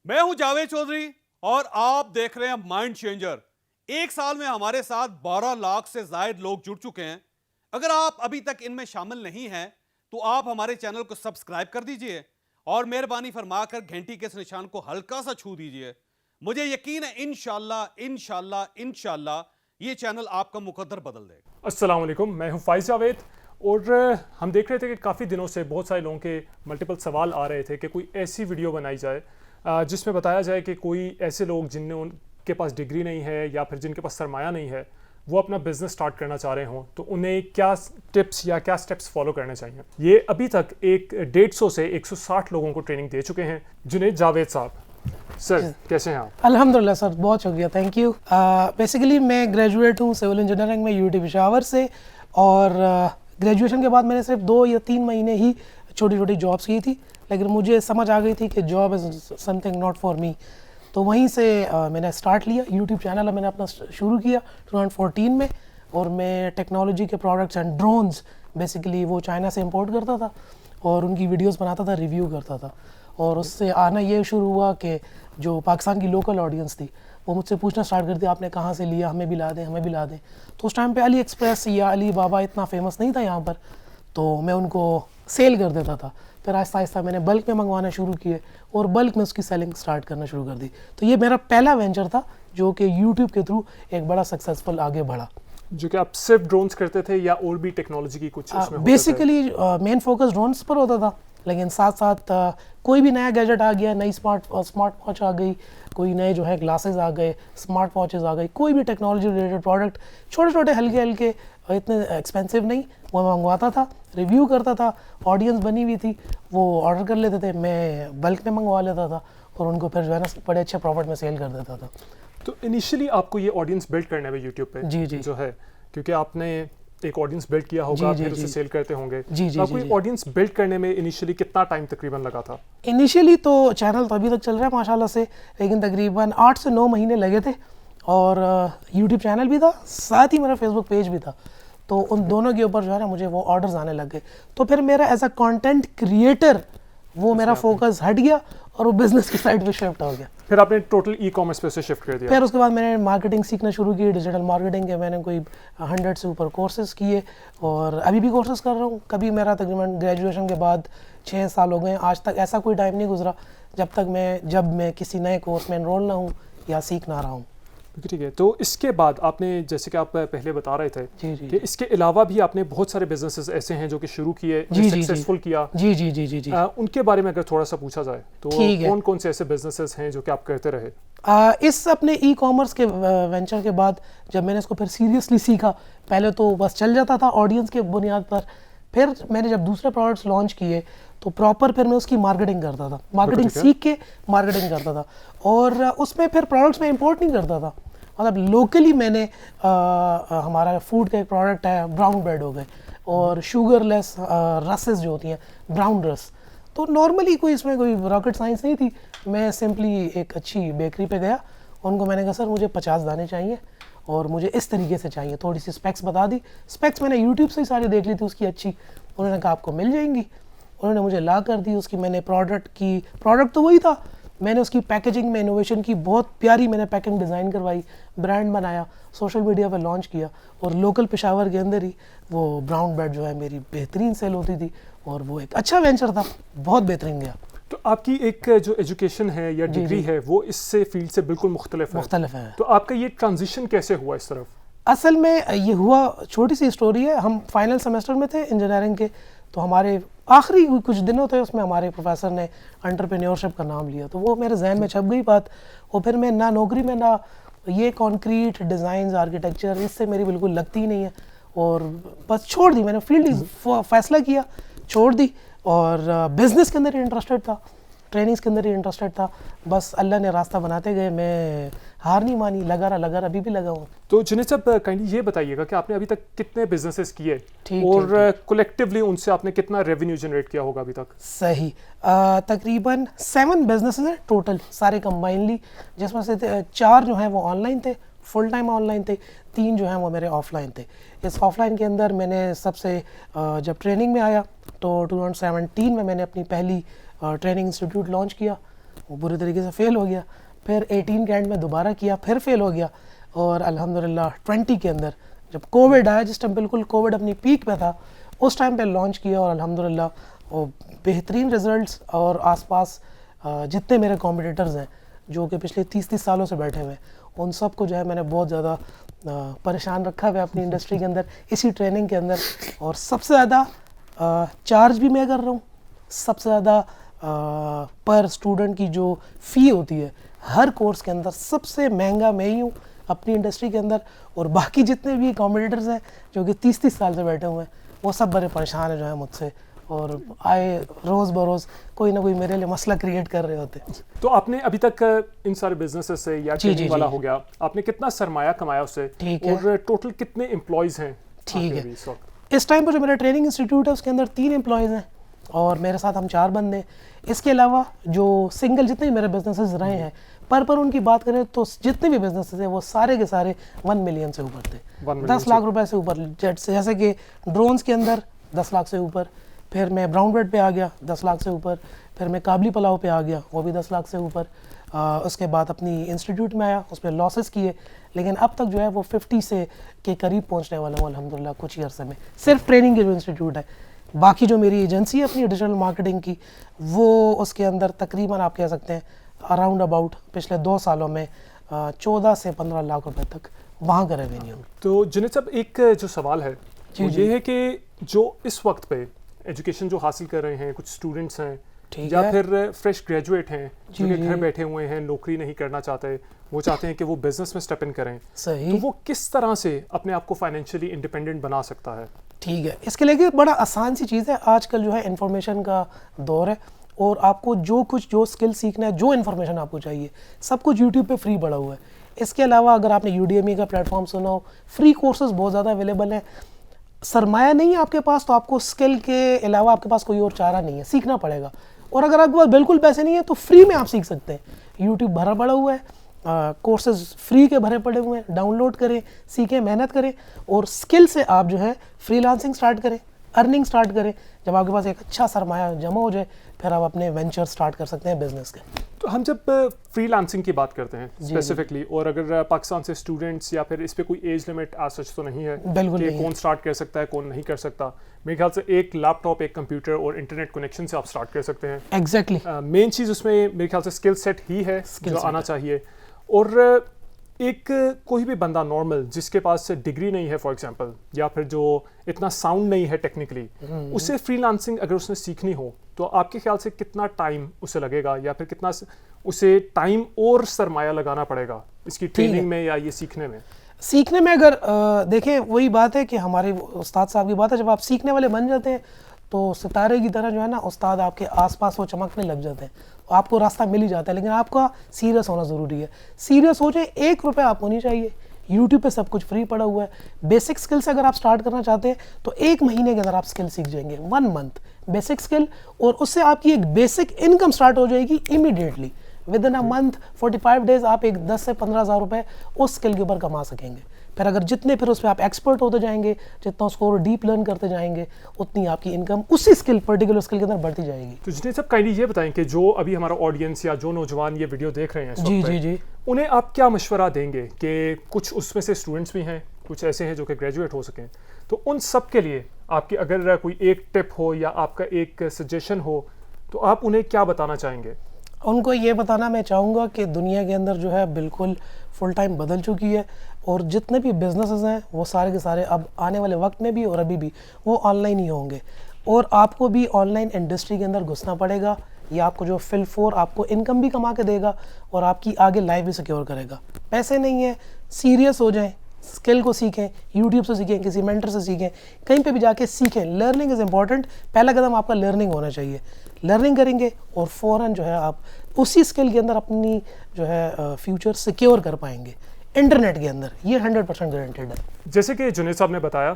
मैं हूं जावेद चौधरी और आप देख रहे हैं माइंड चेंजर। एक साल में हमारे साथ 12 लाख से ज्यादा लोग जुड़ चुके हैं। अगर आप अभी तक इनमें शामिल नहीं हैं तो आप हमारे चैनल को सब्सक्राइब कर दीजिए और मेहरबानी फरमाकर घंटी के इस निशान को हल्का सा छू दीजिए। मुझे यकीन है इंशाल्लाह इंशाल्लाह इंशाल्लाह ये चैनल आपका मुकद्दर बदल देगा। अस्सलाम वालेकुम, मैं हूं फ़ाइज़ जावेद और हम देख रहे थे कि काफ़ी दिनों से बहुत सारे लोगों के मल्टीपल सवाल आ रहे थे कि कोई ऐसी वीडियो बनाई जाए जिसमें बताया जाए कि कोई ऐसे लोग जिनने उनके पास डिग्री नहीं है या फिर जिनके पास सरमाया नहीं है, वो अपना बिजनेस स्टार्ट करना चाह रहे हों तो उन्हें क्या टिप्स या क्या स्टेप्स फॉलो करने चाहिए। ये अभी तक 150 से 160 लोगों को ट्रेनिंग दे चुके हैं। जुनेद जावेद साहब, सर कैसे हैं आप? अल्हम्दुलिल्लाह सर, बहुत शुक्रिया, थैंक यू। बेसिकली मैं ग्रेजुएट हूँ सिविल इंजीनियरिंग में यूटी पेशावर से और ग्रेजुएशन के बाद मैंने सिर्फ 2 या 3 महीने ही छोटी छोटी जॉब्स की थी, लेकिन मुझे समझ आ गई थी कि job is something not for me. तो वहीं से मैंने स्टार्ट लिया यूट्यूब चैनल। मैंने अपना शुरू किया 2014 में और मैं टेक्नोलॉजी के प्रोडक्ट्स एंड ड्रोन्स बेसिकली वो चाइना से इंपोर्ट करता था और उनकी वीडियोस बनाता था, रिव्यू करता था। और उससे आना ये शुरू हुआ कि जो पाकिस्तान की लोकल ऑडियंस थी वो मुझसे पूछना स्टार्ट कर दिया, आपने कहाँ से लिया, हमें भी ला दें, हमें भी ला दें। तो उस टाइम पे अली एक्सप्रेस या अली बाबा इतना फेमस नहीं था यहाँ पर, तो मैं उनको सेल कर देता था। फिर आहिस्ता आहिस्ता मैंने बल्क में मंगवाना शुरू किए और बल्क में उसकी सेलिंग स्टार्ट करना शुरू कर दी। तो ये मेरा पहला वेंचर था जो कि यूट्यूब के थ्रू एक बड़ा सक्सेसफुल आगे बढ़ा। जो कि आप सिर्फ ड्रोन्स करते थे या और भी टेक्नोलॉजी की कुछ उसमें बेसिकली मेन फोकस ड्रोन्स पर होता था, लेकिन साथ साथ कोई भी नया गैजेट आ गया, नई स्मार्ट वॉच आ गई, कोई नए जो है ग्लासेस आ गए, स्मार्ट वॉचेस आ गई, कोई भी टेक्नोलॉजी रिलेटेड प्रोडक्ट छोटे छोटे हल्के हल्के इतने एक्सपेंसिव नहीं, वो मैं मंगवाता था, रिव्यू करता था। ऑडियंस बनी हुई थी, वो ऑर्डर कर लेते थे, मैं बल्क में मंगवा लेता था और उनको फिर जो है ना बड़े अच्छे प्रॉफिट में सेल कर देता था। तो इनिशियली आपको ये ऑडियंस बिल्ड करने में यूट्यूब पे जी जी जो है, क्योंकि आपने एक ऑडियंस बिल्ड किया होगा, जी, फिर जी, उसे जी। सेल करते होंगे, जी, जी, तो आपको जी, ये जी। ऑडियंस बिल्ड करने में इनिशियली कितना टाइम तकरीबन लगा था? इनिशियली तो चैनल तो अभी तक चल रहा है माशाल्लाह से, लेकिन तकरीबन 8 से 9 महीने लगे थे और यूट्यूब चैनल भी था, साथ ही मेरा फेसबुक पेज भी था। तो उन दोनों के ऊपर जो है ना मुझे वो ऑर्डर्स आने लग गए। तो फिर मेरा एज अ कंटेंट क्रिएटर वो मेरा फोकस हट गया और वो बिजनेस की साइड पे शिफ्ट हो गया। फिर आपने टोटल ई कॉमर्स पे उसे शिफ्ट कर दिया? फिर उसके बाद मैंने मार्केटिंग सीखना शुरू की, डिजिटल मार्केटिंग के मैंने कोई 100 से ऊपर कोर्सेज किए और अभी भी कोर्सेज कर रहा हूँ। कभी मेरा तकरीबन ग्रेजुएशन के बाद 6 साल हो गए, आज तक ऐसा कोई टाइम नहीं गुजरा जब मैं किसी नए कोर्स में एनरोल ना हूँ या सीख ना रहा हूँ। ठीक है। तो इसके बाद आपने, जैसे कि आप पहले बता रहे थे जी जी कि इसके अलावा भी आपने बहुत सारे बिजनेसेस ऐसे हैं जो कि शुरू किए, जी, जी, जी। सक्सेसफुल किया। जी जी जी जी जी उनके बारे में अगर थोड़ा सा पूछा जाए तो ठीक है। कौन कौन से ऐसे बिजनेसेस हैं जो कि आप करते रहे? इस अपने ई कॉमर्स के वेंचर के बाद जब मैंने इसको फिर सीरियसली सीखा, पहले तो बस चल जाता था ऑडियंस के बुनियाद पर, फिर मैंने जब दूसरे प्रोडक्ट्स लॉन्च किए तो प्रॉपर फिर मैं उसकी मार्केटिंग करता था, मार्केटिंग ठीक है। सीख के मार्केटिंग करता था और उसमें फिर प्रोडक्ट्स में इंपोर्ट नहीं करता था। मतलब लोकली मैंने हमारा फूड का एक प्रोडक्ट है, ब्राउन ब्रेड हो गए और शुगरलेस रसेस जो होती हैं, ब्राउन रस। तो नॉर्मली कोई इसमें कोई रॉकेट साइंस नहीं थी। मैं सिंपली एक अच्छी बेकरी पे गया, उनको मैंने कहा सर मुझे 50 दाने चाहिए और मुझे इस तरीके से चाहिए, थोड़ी सी स्पेक्स बता दी। स्पेक्स मैंने यूट्यूब से ही सारी देख ली थी उसकी अच्छी, उन्होंने कहा आपको मिल जाएंगी। उन्होंने मुझे ला कर दी उसकी, मैंने प्रोडक्ट तो वही था, मैंने उसकी पैकेजिंग में इनोवेशन की, बहुत प्यारी मैंने पैकिंग डिज़ाइन करवाई, ब्रांड बनाया, सोशल मीडिया पर लॉन्च किया और लोकल पेशावर के अंदर ही वो ब्राउन ब्रेड जो है मेरी बेहतरीन सेल होती थी और वो एक अच्छा वेंचर था, बहुत बेहतरीन गया। तो आपकी एक जो एजुकेशन है या जी, डिग्री जी। है वो इससे फील्ड से बिल्कुल मुख्तलिफ है। तो आपका ये ट्रांजिशन कैसे हुआ इस तरफ? असल में ये हुआ, छोटी सी स्टोरी है। हम फाइनल सेमेस्टर में थे इंजीनियरिंग के, तो हमारे आखिरी कुछ दिनों थे, उसमें हमारे प्रोफेसर ने एंटरप्रेन्योरशिप का नाम लिया, तो वो मेरे जहन में छप गई बात। और फिर मैं ना नौकरी में, ना ये कंक्रीट डिज़ाइंस आर्किटेक्चर, इससे मेरी बिल्कुल लगती ही नहीं है और बस छोड़ दी मैंने। फील्ड फैसला किया, छोड़ दी और बिज़नेस के अंदर ही इंटरेस्टेड था, ट्रेनिंग्स के अंदर ही इंटरेस्टेड था। बस अल्लाह ने रास्ता बनाते गए, मैं हार नहीं मानी, लगा रहा, अभी भी लगा हूँ। तो जुनेद साहब काइंडली ये बताइएगा कि आपने अभी तक कितने बिजनेसेस किए ठीक, और कलेक्टिवली उनसे आपने कितना रेवेन्यू जनरेट किया होगा अभी तक? सही, तकरीबन 7 बिजनेसेस हैं टोटल सारे कंबाइनली, जिसमें से 4 जो हैं वो ऑनलाइन थे, फुल टाइम ऑनलाइन थे, 3 जो हैं वो मेरे ऑफलाइन थे। इस ऑफलाइन के अंदर मैंने सबसे जब ट्रेनिंग में आया तो 2017 में मैंने अपनी पहली ट्रेनिंग इंस्टीट्यूट लॉन्च किया वो बुरी तरीके से फेल हो गया। फिर 18 के एंड में दोबारा किया, फिर फेल हो गया। और अल्हम्दुलिल्लाह 20 के अंदर जब कोविड आया, जिस टाइम बिल्कुल कोविड अपनी पीक पे था, उस टाइम पे लॉन्च किया और अल्हम्दुलिल्लाह वो बेहतरीन रिजल्ट्स। और आसपास जितने मेरे कॉम्पिटिटर्स हैं जो कि पिछले 30 सालों से बैठे हुए हैं, उन सब को जो है मैंने बहुत ज़्यादा परेशान रखा हुआ है अपनी इंडस्ट्री के अंदर, इसी ट्रेनिंग के अंदर। और सबसे ज़्यादा चार्ज भी मैं कर रहा हूँ, सबसे ज़्यादा पर स्टूडेंट की जो फ़ी होती है हर कोर्स के अंदर सबसे महंगा मैं ही हूँ अपनी इंडस्ट्री के अंदर। और बाकी जितने भी कॉम्पिटिटर्स हैं जो कि 30 साल से बैठे हुए हैं, वो सब बड़े परेशान हैं जो है मुझसे, और आए रोज़ बरोज़ कोई ना कोई मेरे लिए मसला क्रिएट कर रहे होते। तो आपने अभी तक इन सारे बिजनेसेस से या ट्रेनिंग वाला हो गया, आपने कितना सरमाया कमाया उससे, ठीक है। और टोटल कितने एम्प्लॉयज़ हैं? ठीक आपके है, अभी इस वक्त? इस टाइम पर जो मेरा ट्रेनिंग इंस्टीट्यूट है उसके अंदर 3 एम्प्लॉयज़ हैं और मेरे साथ हम 4 बंदे। इसके अलावा जो सिंगल जितने भी मेरे बिजनेसेस रहे हैं, पर उनकी बात करें तो जितने भी बिजनेसेस हैं वो सारे के सारे 1 मिलियन से ऊपर थे, 1 मिलियन 10 लाख रुपए से ऊपर। जैसे कि ड्रोन्स के अंदर 10 लाख से ऊपर, फिर मैं ब्राउन ब्रेड पे आ गया 10 लाख से ऊपर, फिर मैं काबली पुलाव पे आ गया, वो भी 10 लाख से ऊपर। उसके बाद अपनी इंस्टीट्यूट में आया, उस पर लॉसेस किए, लेकिन अब तक जो है वो 50 से के करीब पहुंचने वाला हूँ अल्हम्दुलिल्लाह कुछ ही अरसे में, सिर्फ ट्रेनिंग के जो इंस्टीट्यूट है। बाकी जो मेरी एजेंसी है अपनी डिजिटल मार्केटिंग की, वो उसके अंदर तकरीबन आप कह सकते हैं अराउंड अबाउट पिछले 2 सालों में 14 से 15 लाख रुपए तक वहाँ का रेवेन्यू। तो जुनैद साहब, एक जो सवाल है वो ये है कि जो इस वक्त पे एजुकेशन जो हासिल कर रहे हैं कुछ स्टूडेंट्स हैं ठीक या है। फिर फ्रेश ग्रेजुएट हैं जो कि जी। घर बैठे हुए हैं, नौकरी नहीं करना चाहते, वो चाहते हैं कि वो बिजनेस में स्टेप इन करें, सही, तो वो किस तरह से अपने आप को फाइनेंशियली इंडिपेंडेंट बना सकता है? ठीक है। इसके लिए बड़ा आसान सी चीज़ है, आजकल जो है इन्फॉर्मेशन का दौर है और आपको जो स्किल सीखना है, जो इन्फॉर्मेशन आपको चाहिए, सब कुछ यूट्यूब पे फ्री पड़ा हुआ है। इसके अलावा अगर आपने यूडीएमी का प्लेटफॉर्म सुना हो, फ्री कोर्सेज बहुत ज़्यादा अवेलेबल हैं। सरमाया नहीं है आपके पास तो आपको स्किल के अलावा आपके पास कोई और चारा नहीं है, सीखना पड़ेगा। और अगर आपके पास बिल्कुल पैसे नहीं है तो फ्री में आप सीख सकते हैं। यूट्यूब भरा पड़ा हुआ है, कोर्सेज फ्री के भरे पड़े हुए हैं, डाउनलोड करें, सीखें, मेहनत करें और स्किल से आप जो है फ्रीलांसिंग स्टार्ट करें, अर्निंग स्टार्ट करें। जब आपके पास एक अच्छा सरमाया जमा हो जाए, फिर आप अपने वेंचर स्टार्ट कर सकते हैं बिजनेस के। तो हम जब फ्रीलांसिंग की बात करते हैं स्पेसिफिकली, और अगर पाकिस्तान से स्टूडेंट्स या फिर इस पे कोई एज लिमिट आज सच तो नहीं है बिल्कुल कि नहीं कौन स्टार्ट कर सकता है कौन नहीं कर सकता, मेरे ख्याल से एक लैपटॉप, एक कंप्यूटर और इंटरनेट कनेक्शन से आप स्टार्ट कर सकते हैं। एग्जैक्टली, मेन चीज़ उसमें मेरे ख्याल से स्किल सेट ही है जो आना चाहिए। और एक कोई भी बंदा नॉर्मल जिसके पास डिग्री नहीं है फॉर एग्जांपल, या फिर जो इतना साउंड नहीं है टेक्निकली, उसे फ्रीलांसिंग अगर उसने सीखनी हो तो आपके ख्याल से कितना टाइम उसे लगेगा, या फिर कितना उसे टाइम और सरमाया लगाना पड़ेगा इसकी ट्रेनिंग में या ये सीखने में? सीखने में अगर देखें, वही बात है कि हमारे उस्ताद साहब की बात है, जब आप सीखने वाले बन जाते हैं तो सितारे की तरह जो है ना उस्ताद आपके आसपास वो चमकने लग जाते हैं, आपको रास्ता मिल ही जाता है। लेकिन आपका सीरियस होना ज़रूरी है। सीरियस हो जाए, 1 रुपये आपको नहीं चाहिए, यूट्यूब पे सब कुछ फ्री पड़ा हुआ है। बेसिक स्किल से अगर आप स्टार्ट करना चाहते हैं तो 1 महीने के अंदर आप स्किल सीख जाएंगे, 1 मंथ बेसिक स्किल, और उससे आपकी एक बेसिक इनकम स्टार्ट हो जाएगी immediately. With in a month 45 days आप एक 10 से 15 हज़ार रुपये उस स्किल के ऊपर कमा सकेंगे। फिर अगर जितने फिर उस पर आप एक्सपर्ट होते जाएंगे, जितना उसको और डीप लर्न करते जाएंगे, उतनी आपकी इनकम उसी स्किल, पर्टिकुलर स्किल के अंदर बढ़ती जाएगी। तो जुनैद साहब, काइंडली ये बताएं कि जो अभी हमारा ऑडियंस या जो नौजवान ये वीडियो देख रहे हैं इस जी वक्त पे, जी जी, उन्हें आप क्या मशवरा देंगे कि कुछ उसमें से स्टूडेंट्स भी हैं, कुछ ऐसे हैं जो कि ग्रेजुएट हो सकें, तो उन सब के लिए आपकी अगर कोई एक टिप हो या आपका एक सजेशन हो तो आप उन्हें क्या बताना चाहेंगे? उनको ये बताना मैं चाहूँगा कि दुनिया के अंदर जो है बिल्कुल फुल टाइम बदल चुकी है और जितने भी बिजनेसेस हैं वो सारे के सारे अब आने वाले वक्त में भी और अभी भी वो ऑनलाइन ही होंगे, और आपको भी ऑनलाइन इंडस्ट्री के अंदर घुसना पड़ेगा। ये आपको जो फिल फोर आपको इनकम भी कमा के देगा और आपकी आगे लाइफ भी सिक्योर करेगा। पैसे नहीं है, सीरियस हो जाएं, स्किल को सीखें, यूट्यूब से सीखें, किसी मेंटर से सीखें, कहीं पे भी जाके सीखें। Learning is important. पहला कदम आपका लर्निंग होना चाहिए। लर्निंग करेंगे और फ़ौरन जो है आप उसी स्किल के अंदर अपनी जो है फ्यूचर सिक्योर कर पाएंगे इंटरनेट के अंदर। ये 100% गारंटेड है। जैसे कि जुनैद साहब ने बताया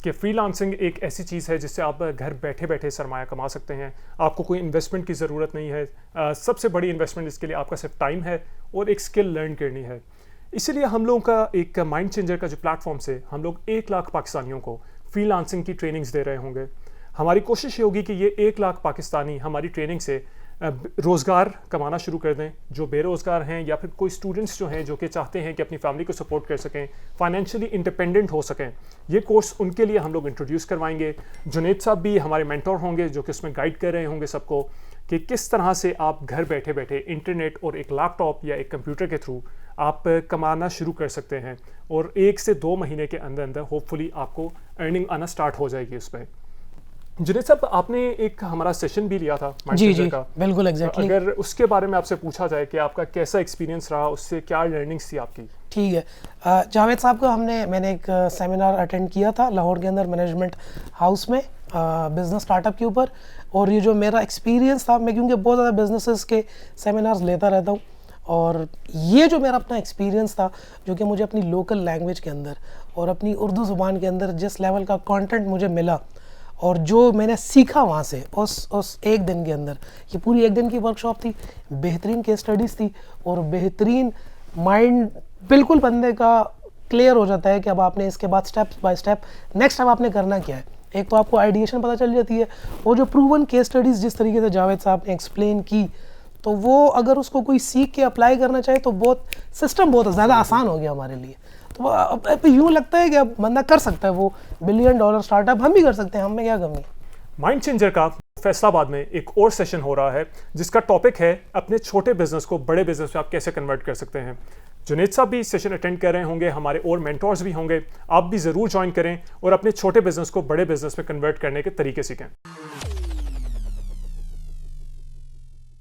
कि फ्रीलांसिंग एक ऐसी चीज़ है जिससे आप घर बैठे बैठे सरमाया कमा सकते हैं। आपको कोई इन्वेस्टमेंट की ज़रूरत नहीं है। सबसे बड़ी इन्वेस्टमेंट इसके लिए आपका सिर्फ टाइम है और एक स्किल लर्न करनी है। इसीलिए हम लोगों का एक माइंड चेंजर का जो प्लेटफॉर्म से हम लोग 1 लाख पाकिस्तानियों को फ्रीलांसिंग की ट्रेनिंग्स दे रहे होंगे। हमारी कोशिश ये होगी कि ये 1 लाख पाकिस्तानी हमारी ट्रेनिंग से रोज़गार कमाना शुरू कर दें, जो बेरोज़गार हैं या फिर कोई स्टूडेंट्स जो हैं जो कि चाहते हैं कि अपनी फैमिली को सपोर्ट कर सकें, फाइनेंशियली इंडिपेंडेंट हो सकें, ये कोर्स उनके लिए हम लोग इंट्रोड्यूस करवाएंगे। जुनेद साहब भी हमारे मेंटोर होंगे जो कि उसमें गाइड कर रहे होंगे सबको कि किस तरह से आप घर बैठे बैठे इंटरनेट और एक लैपटॉप या एक कंप्यूटर के थ्रू आप कमाना शुरू कर सकते हैं, और 1 से 2 महीने के अंदर अंदर होपफुली आपको अर्निंग आना स्टार्ट हो जाएगी उस पर। जुनेद साहब, आपने एक हमारा सेशन भी लिया था जी माइंडसेट जी का, बिल्कुल एग्जैक्टली। अगर उसके बारे में आपसे पूछा जाए कि आपका कैसा एक्सपीरियंस रहा, उससे क्या लर्निंग्स थी आपकी? ठीक है, जावेद साहब का मैंने एक सेमिनार अटेंड किया था लाहौर के अंदर मैनेजमेंट हाउस में बिज़नेस स्टार्टअप के ऊपर। और ये जो मेरा एक्सपीरियंस था, मैं क्योंकि बहुत ज़्यादा बिजनेसेस के सेमिनार्स लेता रहता हूँ, और ये जो मेरा अपना एक्सपीरियंस था जो कि मुझे अपनी लोकल लैंग्वेज के अंदर और अपनी उर्दू ज़ुबान के अंदर जिस लेवल का कंटेंट मुझे मिला और जो मैंने सीखा वहाँ से उस एक दिन के अंदर, ये पूरी एक दिन की वर्कशॉप थी, बेहतरीन केस स्टडीज़ थी और बेहतरीन माइंड बिल्कुल बंदे का क्लियर हो जाता है कि अब आपने इसके बाद स्टेप बाय स्टेप नेक्स्ट अब आपने करना क्या है। एक तो आपको आइडिएशन पता चल जाती है, और जो प्रूवन केस स्टडीज़ जिस तरीके से जावेद साहब ने एक्सप्लेन की, तो वो अगर उसको कोई सीख के अप्लाई करना चाहे तो सिस्टम बहुत ज़्यादा आसान हो गया हमारे लिए। तो अब यूँ लगता है कि अब बंदा कर सकता है वो $1 बिलियन स्टार्टअप, हम भी कर सकते हैं, हम में क्या कमी है। माइंड चेंजर का फैसलाबाद में एक और सेशन हो रहा है जिसका टॉपिक है अपने छोटे बिजनेस को बड़े बिजनेस में आप कैसे कन्वर्ट कर सकते हैं। जुनेद साहब भी सेशन अटेंड कर रहे होंगे, हमारे और मेंटोर्स भी होंगे, आप भी ज़रूर ज्वाइन करें और अपने छोटे बिजनेस को बड़े बिजनेस में कन्वर्ट करने के तरीके सीखें।